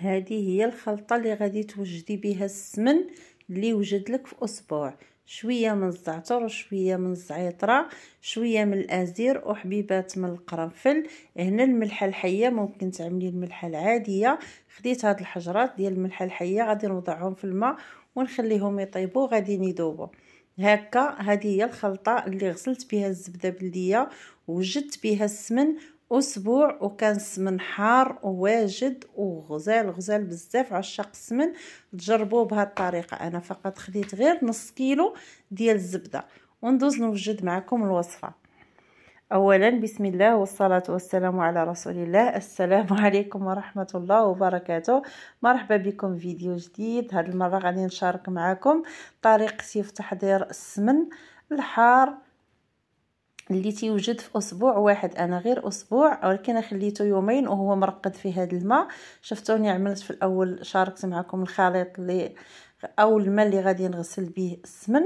هذه هي الخلطه اللي غادي توجدي بها السمن اللي وجد لك في اسبوع. شويه من الزعتر وشويه من الزعيطره، شويه من الازير وحبيبات من القرنفل. هنا الملحه الحيه ممكن تعملي الملحه العاديه. خديت هاد الحجرات ديال الملحه الحيه غادي نوضعهم في الماء ونخليهم يطيبوا غادي يذوبوا هكا. هذه هي الخلطه اللي غسلت بها الزبده بلديه ووجدت بها السمن اسبوع، وكان السمن حار وواجد وغزال غزال بزاف. عشاق السمن تجربوه بهذه الطريقه. انا فقط خديت غير نص كيلو ديال الزبده وندوز نوجد معكم الوصفه. اولا بسم الله والصلاه والسلام على رسول الله. السلام عليكم ورحمه الله وبركاته. مرحبا بكم في فيديو جديد. هذه المره غادي نشارك معكم طريقتي في تحضير السمن الحار اللي تيوجد في اسبوع واحد. انا غير اسبوع ولكن خليته يومين وهو مرقد في هذا الماء. شفتوني عملت في الاول شاركت معكم الخليط اللي او الماء اللي غادي نغسل به السمن.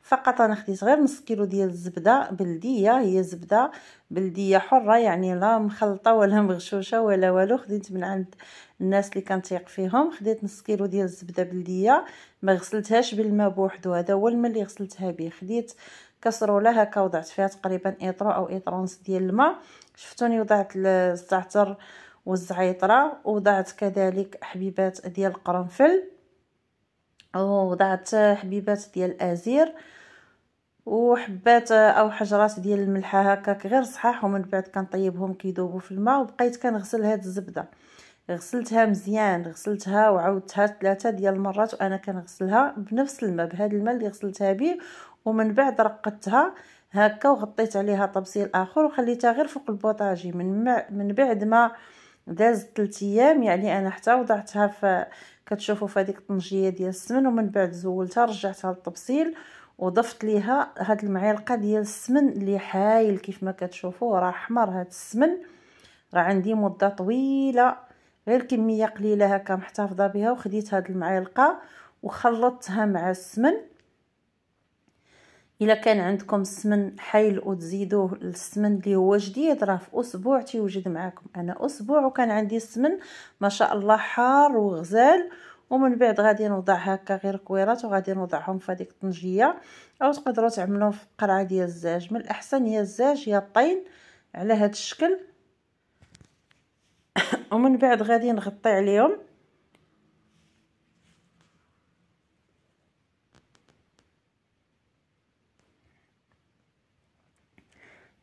فقط انا خديت غير نص كيلو ديال الزبده بلديه، هي زبده بلديه حره يعني لا مخلطه ولا مغشوشه ولا والو. خديت من عند الناس اللي كنتيق فيهم. خديت نص كيلو ديال الزبده بلديه ما غسلتهاش بالماء بوحدو، هذا هو الماء اللي غسلتها به. خديت كسروله هكا وضعت فيها تقريبا ايطرو او ايطرو ونص ديال الماء. شفتوني وضعت الزعتر والزعيطره، وضعت كذلك حبيبات ديال القرنفل، وضعت حبيبات ديال الازير وحبات او حجرات ديال الملحه هكاك غير صحاح. ومن بعد كنطيبهم كيذوبوا في الماء. وبقيت كنغسل هاد الزبده، غسلتها مزيان، غسلتها وعاودتها 3 ديال المرات وانا كنغسلها بنفس الماء بهذا الماء اللي غسلتها به. ومن بعد رقدتها هكا وغطيت عليها طبسيل اخر وخليتها غير فوق البوطاجي. من بعد ما داز 3 ايام يعني انا حتى وضعتها في كتشوفوا في هذيك الطنجيه ديال السمن. ومن بعد زولتها رجعتها للطبسيل وضفت ليها هاد المعلقه ديال السمن اللي حايل كيف ما كتشوفوا راه احمر. هاد السمن راه عندي مده طويله، غير كميه قليله هكا محتفظه بها. وخديت هاد المعلقه وخلطتها مع السمن. الا كان عندكم السمن حايل وتزيدوه السمن اللي هو جديد راه في اسبوع تيوجد معكم. انا اسبوع وكان عندي السمن ما شاء الله حار وغزال. ومن بعد غادي نوضع هكا غير كويرات وغادي نوضعهم في هذيك الطنجيه، او تقدروا تعملوه في قرعه ديال الزاج. من الاحسن يا الزاج يا الطين على هذا الشكل. ومن بعد غادي نغطي عليهم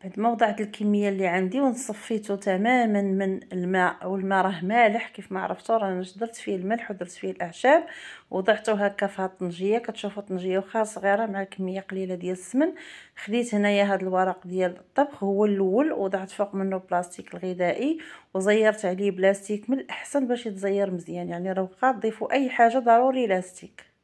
بعد ما وضعت الكميه اللي عندي ونصفيته تماما من الماء. والماء راه مالح كيف ما عرفتوا، راه درت فيه الملح ودرت فيه الاعشاب وضعته هكا في هاد الطنجيه. كتشوفوا الطنجيه واخا صغيره مع كميه قليله ديال السمن. خديت هنايا هاد الورق ديال الطبخ هو الاول وضعت فوق منه بلاستيك الغذائي وزيرت عليه بلاستيك. من الاحسن باش يتزير مزيان يعني راه بقى تضيفوا اي حاجه ضروري لاستيك.